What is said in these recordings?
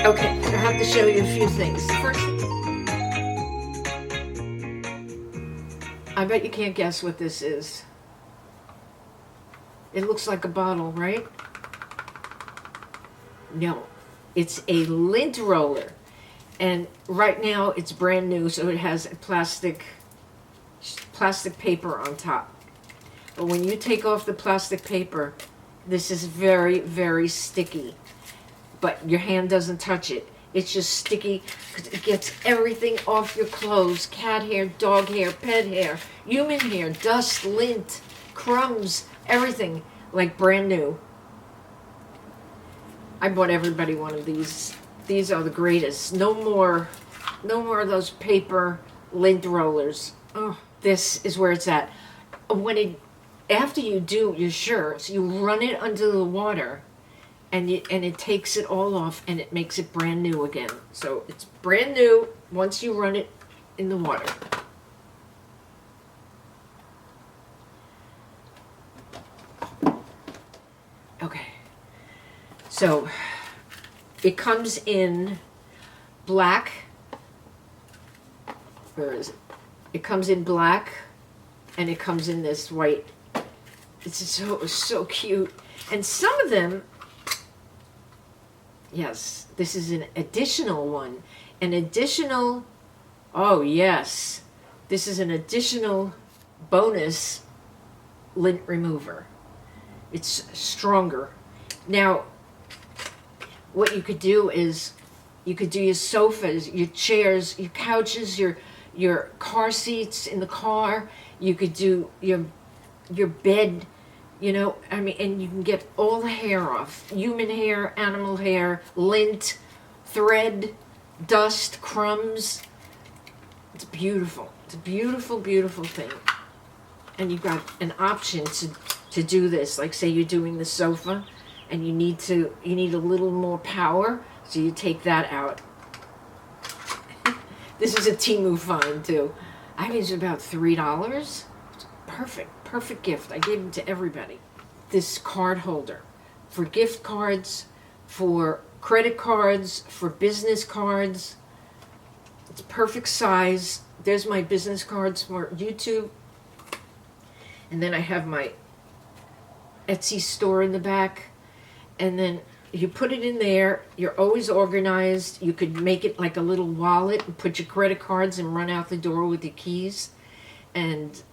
Okay, I have to show you a few things. First, I bet you can't guess what this is. It looks like a bottle, right? No, it's a lint roller. And right now it's brand new, so it has a plastic paper on top. But when you take off the plastic paper, this is very, very sticky. But your hand doesn't touch it. It's just sticky because it gets everything off your clothes. Cat hair, dog hair, pet hair, human hair, dust, lint, crumbs, everything, like brand new. I bought everybody one of these. These are the greatest. No more of those paper lint rollers. Oh, this is where it's at. After you do your shirts, you run it under the water, and it takes it all off, and it makes it brand new again. So it's brand new once you run it in the water. Okay. So it comes in black. Where is it? It comes in black, and it comes in this white. It's so cute. And some of them, yes, this is an additional one. An additional, oh yes, this is an additional bonus lint remover. It's stronger. Now, what you could do is, you could do your sofas, your chairs, your couches, your car seats in the car. You could do your bed, you know, I mean, and you can get all the hair off. Human hair, animal hair, lint, thread, dust, crumbs. It's beautiful. It's a beautiful, beautiful thing. And you've got an option to do this. Like say you're doing the sofa and you need a little more power, so you take that out. This is a Temu find too. I think it's about $3. It's perfect gift. I gave them to everybody. This card holder for gift cards, for credit cards, for business cards. It's perfect size. There's my business cards for YouTube. And then I have my Etsy store in the back. And then you put it in there. You're always organized. You could make it like a little wallet and put your credit cards and run out the door with your keys. And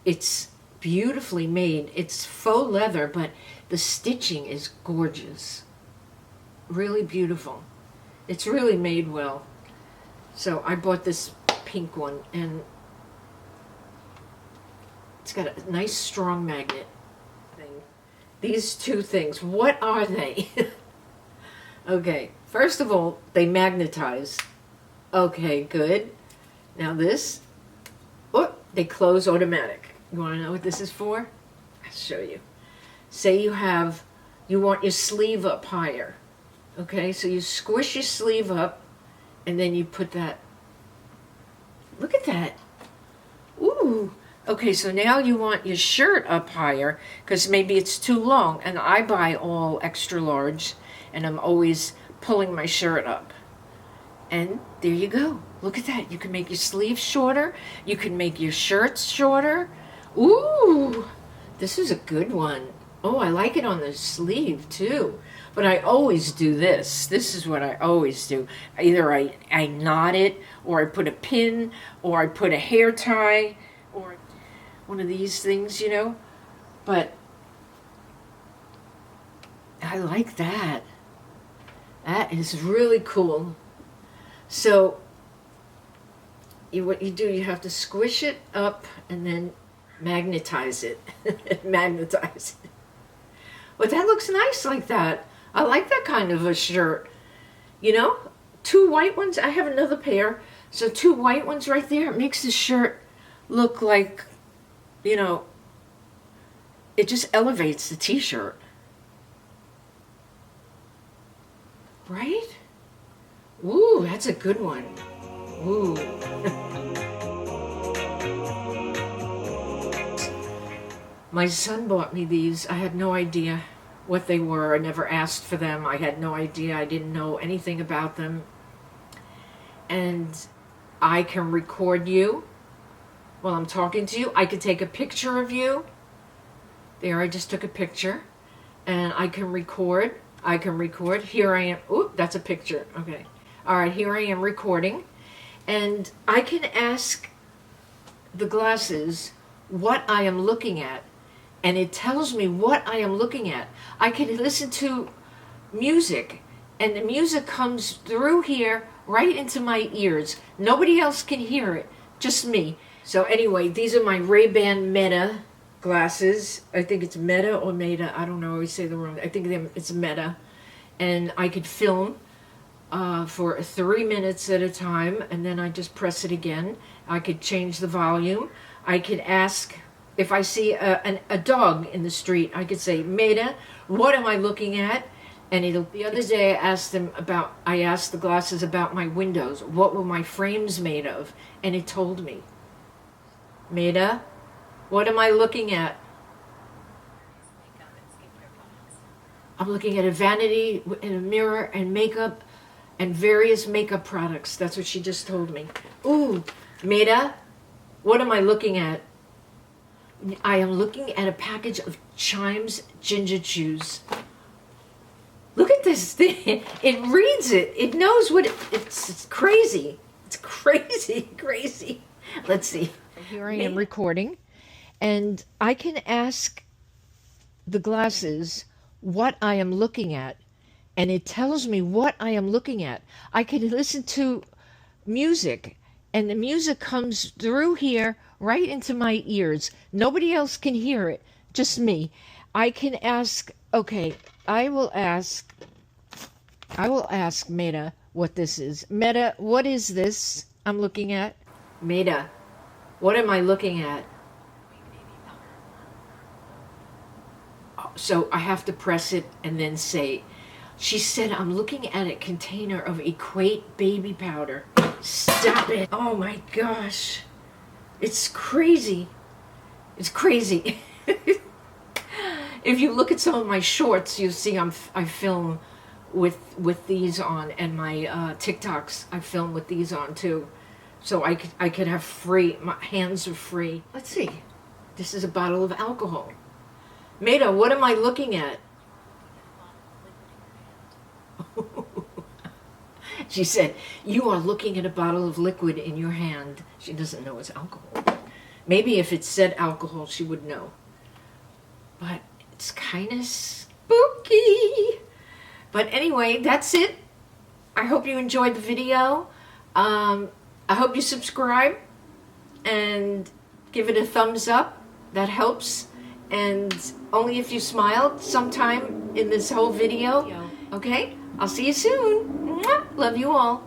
it's beautifully made. It's faux leather, but the stitching is gorgeous. Really beautiful. It's really made well. So I bought this pink one, and it's got a nice strong magnet thing. These two things, what are they? Okay, first of all, they magnetize. Okay, good. Now this, oh, they close automatic. You want to know what this is for? I'll show you. Say you want your sleeve up higher. Okay, so you squish your sleeve up, and then you put that. Look at that. Ooh. Okay, so now you want your shirt up higher, because maybe it's too long, and I buy all extra large, and I'm always pulling my shirt up. And there you go. Look at that. You can make your sleeves shorter. You can make your shirts shorter. Ooh, this is a good one. Oh, I like it on the sleeve too. But I always do this. This is what I always do. Either I knot it, or I put a pin, or I put a hair tie, or one of these things, you know. But I like that. That is really cool. So what you do, you have to squish it up and then magnetize it. Magnetize it. But that looks nice like that. I like that kind of a shirt. You know, two white ones. I have another pair. So two white ones right there. It makes the shirt look like, you know, it just elevates the t-shirt. Right? Ooh, that's a good one. Ooh. My son bought me these. I had no idea. what they were. I never asked for them. I had no idea. I didn't know anything about them. And I can record you while I'm talking to you. I could take a picture of you. There, I just took a picture. And I can record. I can record. Here I am. Oop, that's a picture. Okay. All right, here I am recording. And I can ask the glasses what I am looking at, and it tells me what I am looking at. I can listen to music, and the music comes through here right into my ears. Nobody else can hear it, just me. So anyway, these are my Rayban Meta glasses. I think it's Meta or Meta. I don't know. I always say the wrong. I think it's Meta. And I could film for 3 minutes at a time, and then I just press it again. I could change the volume. I could ask, if I see a dog in the street, I could say, Meta, what am I looking at? And the other day I asked the glasses about my windows. What were my frames made of? And it told me. Meta, what am I looking at? I'm looking at a vanity and a mirror and makeup and various makeup products. That's what she just told me. Ooh, Meta, what am I looking at? I am looking at a package of CHIMES ginger chews. Look at this thing. It reads it. It knows what it's crazy. It's crazy, crazy. Let's see. Here I am recording, and I can ask the glasses what I am looking at, and it tells me what I am looking at. I can listen to music, and the music comes through here right into my ears. Nobody else can hear it, just me. I can ask, okay, I will ask Meta what this is. Meta, what is this I'm looking at? Meta, what am I looking at? So I have to press it and then say, she said, I'm looking at a container of Equate baby powder. Stop it. Oh my gosh. It's crazy. It's crazy. If you look at some of my shorts, you see I film with these on, and my TikToks I film with these on too. So I could have free, my hands are free. Let's see. This is a bottle of alcohol. Meta, what am I looking at? She said, you are looking at a bottle of liquid in your hand. She doesn't know it's alcohol. Maybe if it said alcohol, she would know. But it's kind of spooky. But anyway, that's it. I hope you enjoyed the video. I hope you subscribe and give it a thumbs up. That helps. And only if you smiled sometime in this whole video. Okay? I'll see you soon. Mwah. Love you all.